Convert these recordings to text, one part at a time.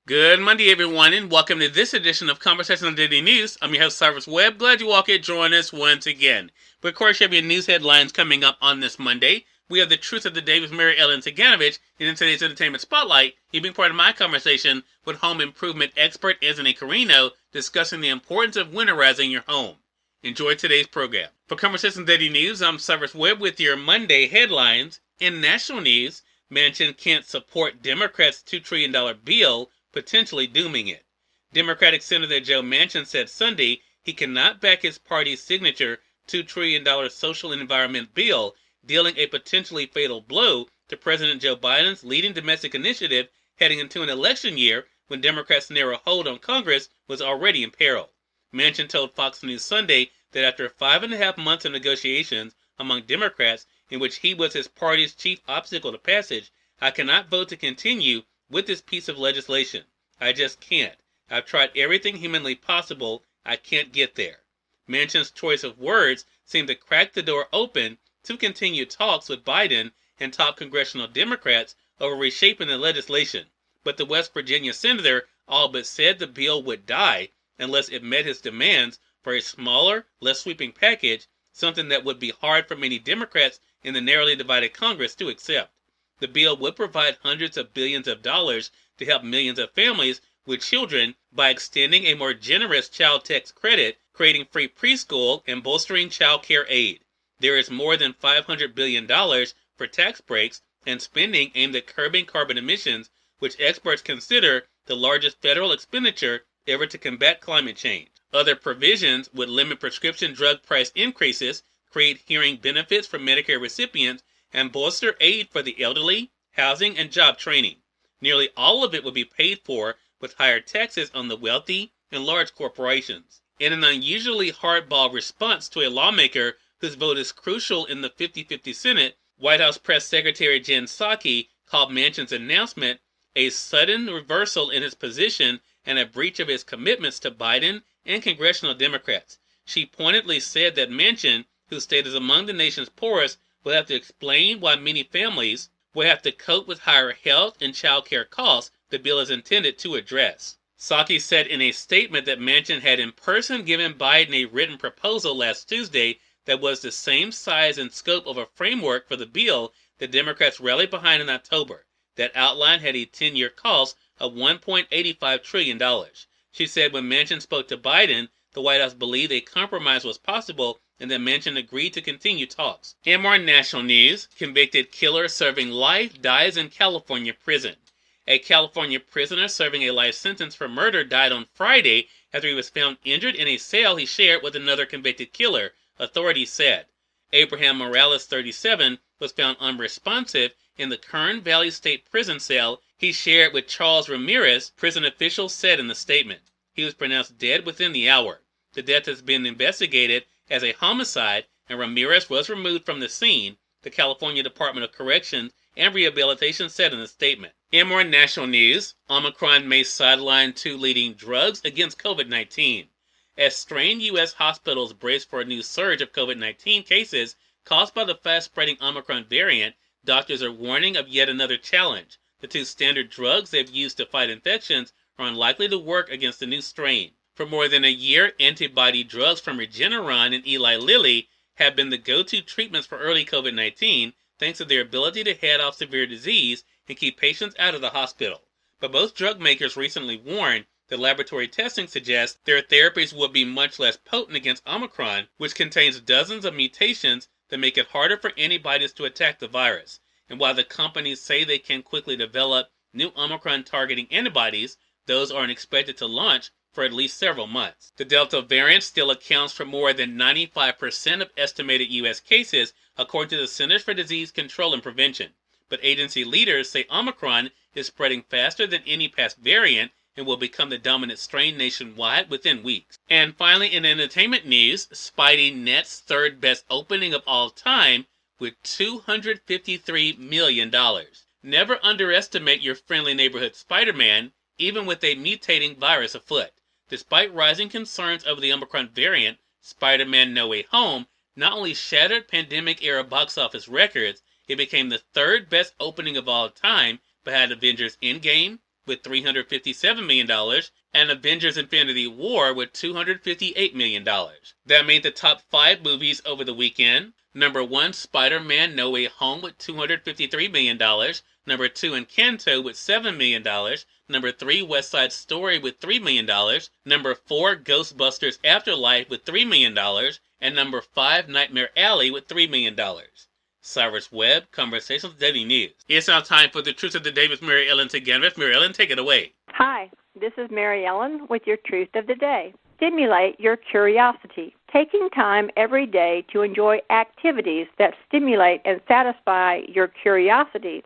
Good Monday, everyone, and welcome to this edition of Conversation on Daily News. I'm your host, Cyrus Webb. Glad you all could join us once again. But of course, you have your news headlines coming up on this Monday. We have the Truth of the Day with Mary Ellen Ciganovich, and in today's Entertainment Spotlight, you've been part of my conversation with home improvement expert Anthony Carrino discussing the importance of winterizing your home. Enjoy today's program. For Conversation on Daily News, I'm Cyrus Webb with your Monday headlines. In national news, Manchin can't support Democrats' $2 trillion bill, potentially dooming it. Democratic Senator Joe Manchin said Sunday he cannot back his party's signature $2 trillion social and environment bill, dealing a potentially fatal blow to President Joe Biden's leading domestic initiative heading into an election year when Democrats' narrow hold on Congress was already in peril. Manchin told Fox News Sunday that after 5.5 months of negotiations among Democrats, in which he was his party's chief obstacle to passage, I cannot vote to continue with this piece of legislation. I just can't. I've tried everything humanly possible. I can't get there. Manchin's choice of words seemed to crack the door open to continued talks with Biden and top congressional Democrats over reshaping the legislation. But the West Virginia senator all but said the bill would die unless it met his demands for a smaller, less sweeping package, something that would be hard for many Democrats in the narrowly divided Congress to accept. The bill would provide hundreds of billions of dollars to help millions of families with children by extending a more generous child tax credit, creating free preschool, and bolstering child care aid. There is more than $500 billion for tax breaks and spending aimed at curbing carbon emissions, which experts consider the largest federal expenditure ever to combat climate change. Other provisions would limit prescription drug price increases, create hearing benefits for Medicare recipients, and bolster aid for the elderly, housing, and job training. Nearly all of it would be paid for with higher taxes on the wealthy and large corporations. In an unusually hardball response to a lawmaker whose vote is crucial in the 50-50 Senate, White House Press Secretary Jen Psaki called Manchin's announcement a sudden reversal in his position and a breach of his commitments to Biden and congressional Democrats. She pointedly said that Manchin, whose state is among the nation's poorest, will have to explain why many families will have to cope with higher health and child care costs the bill is intended to address. Psaki said in a statement that Manchin had in person given Biden a written proposal last Tuesday that was the same size and scope of a framework for the bill that Democrats rallied behind in October. That outline had a 10-year cost of $1.85 trillion. She said when Manchin spoke to Biden, the White House believed a compromise was possible and that Manchin agreed to continue talks. In more national news, convicted killer serving life dies in California prison. A California prisoner serving a life sentence for murder died on Friday after he was found injured in a cell he shared with another convicted killer, authorities said. Abraham Morales, 37, was found unresponsive in the Kern Valley State Prison cell he shared with Charles Ramirez, prison officials said in the statement. He was pronounced dead within the hour. The death has been investigated as a homicide, and Ramirez was removed from the scene, the California Department of Corrections and Rehabilitation said in a statement. In more national news, Omicron may sideline 2 leading drugs against COVID-19. As strained U.S. hospitals brace for a new surge of COVID-19 cases caused by the fast-spreading Omicron variant, doctors are warning of yet another challenge. The 2 standard drugs they've used to fight infections are unlikely to work against the new strain. For more than a year, antibody drugs from Regeneron and Eli Lilly have been the go-to treatments for early COVID-19 thanks to their ability to head off severe disease and keep patients out of the hospital. But both drug makers recently warned that laboratory testing suggests their therapies will be much less potent against Omicron, which contains dozens of mutations that make it harder for antibodies to attack the virus. And while the companies say they can quickly develop new Omicron-targeting antibodies, those aren't expected to launch for at least several months. The Delta variant still accounts for more than 95% of estimated U.S. cases, according to the Centers for Disease Control and Prevention. But agency leaders say Omicron is spreading faster than any past variant and will become the dominant strain nationwide within weeks. And finally, in entertainment news, Spidey nets third best opening of all time with $253 million. Never underestimate your friendly neighborhood Spiderman, even with a mutating virus afoot. Despite rising concerns over the Omicron variant, Spider-Man No Way Home not only shattered pandemic-era box office records, it became the third best opening of all time behind Avengers Endgame, with $357 million, and Avengers Infinity War with $258 million. That made the top 5 movies over the weekend. Number 1, Spider-Man No Way Home with $253 million. Number 2, Encanto with $7 million. Number 3, West Side Story with $3 million. Number 4, Ghostbusters Afterlife with $3 million. And number 5, Nightmare Alley with $3 million. Cyrus Webb, Conversations Daily News. It's now time for the Truth of the Day with Mary Ellen Ciganovich. Mary Ellen, take it away. Hi, this is Mary Ellen with your Truth of the Day. Stimulate your curiosity. Taking time every day to enjoy activities that stimulate and satisfy your curiosity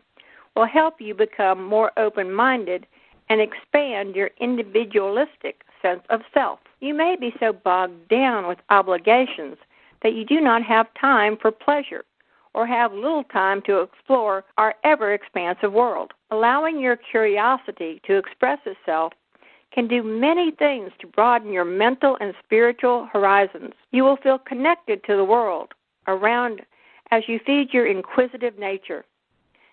will help you become more open-minded and expand your individualistic sense of self. You may be so bogged down with obligations that you do not have time for pleasure or have little time to explore our ever-expansive world. Allowing your curiosity to express itself can do many things to broaden your mental and spiritual horizons. You will feel connected to the world around as you feed your inquisitive nature.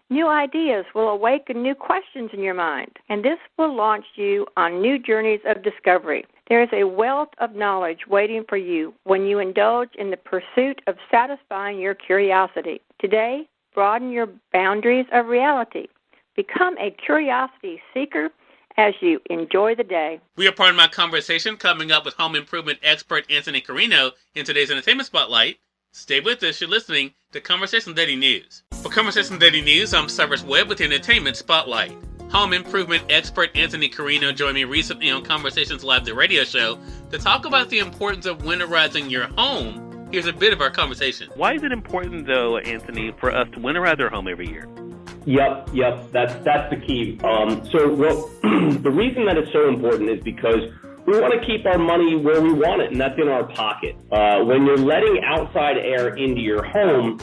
New ideas will awaken new questions in your mind, and this will launch you on new journeys of discovery. There is a wealth of knowledge waiting for you when you indulge in the pursuit of satisfying your curiosity. Today, broaden your boundaries of reality. Become a curiosity seeker as you enjoy the day. We are part of my conversation coming up with home improvement expert Anthony Carrino in today's Entertainment Spotlight. Stay with us. You're listening to Conversation Daily News. For Conversation Daily News, I'm Cyrus Webb with the Entertainment Spotlight. Home improvement expert Anthony Carrino joined me recently on Conversations Live, the radio show, to talk about the importance of winterizing your home. Here's a bit of our conversation. Why is it important, though, Anthony, for us to winterize our home every year? Yep. That's the key. The reason that it's so important is because we want to keep our money where we want it, and that's in our pocket. When you're letting outside air into your home,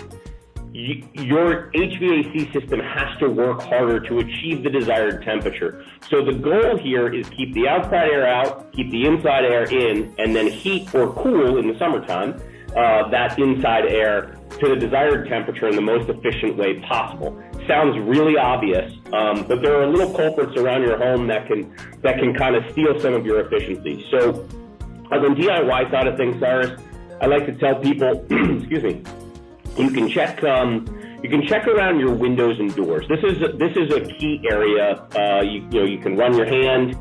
your HVAC system has to work harder to achieve the desired temperature. So the goal here is keep the outside air out, keep the inside air in, and then heat or cool in the summertime that inside air to the desired temperature in the most efficient way possible. Sounds really obvious, but there are little culprits around your home that can kind of steal some of your efficiency. So on the DIY side of things, Cyrus, I like to tell people, excuse me, you can check around your windows and doors. This is a key area. You can run your hand.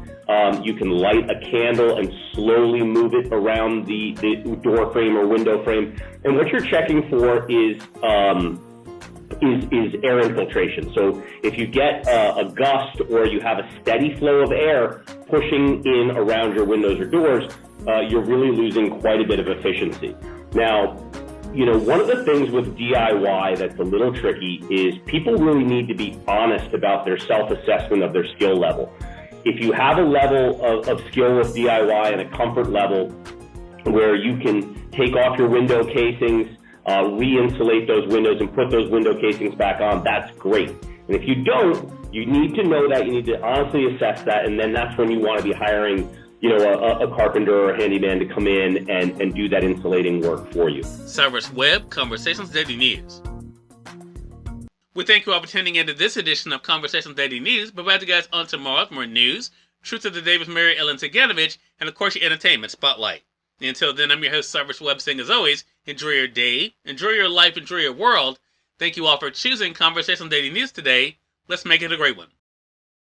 You can light a candle and slowly move it around the door frame or window frame. And what you're checking for is air infiltration. So if you get a gust or you have a steady flow of air pushing in around your windows or doors, you're really losing quite a bit of efficiency. Now, one of the things with DIY that's a little tricky is people really need to be honest about their self-assessment of their skill level. If you have a level of skill with DIY and a comfort level where you can take off your window casings, re-insulate those windows and put those window casings back on, that's great. And if you don't, you need to know that, you need to honestly assess that, and then that's when you want to be hiring a carpenter or a handyman to come in and do that insulating work for you. Cyrus Webb, Conversations Daily News. We thank you all for tuning into this edition of Conversations Daily News. But we'll you guys on tomorrow for more news, Truth of the Day with Mary Ellen Ciganovich, and of course your Entertainment Spotlight. Until then, I'm your host, Cyrus Webb, saying as always, enjoy your day, enjoy your life, enjoy your world. Thank you all for choosing Conversations Daily News today. Let's make it a great one.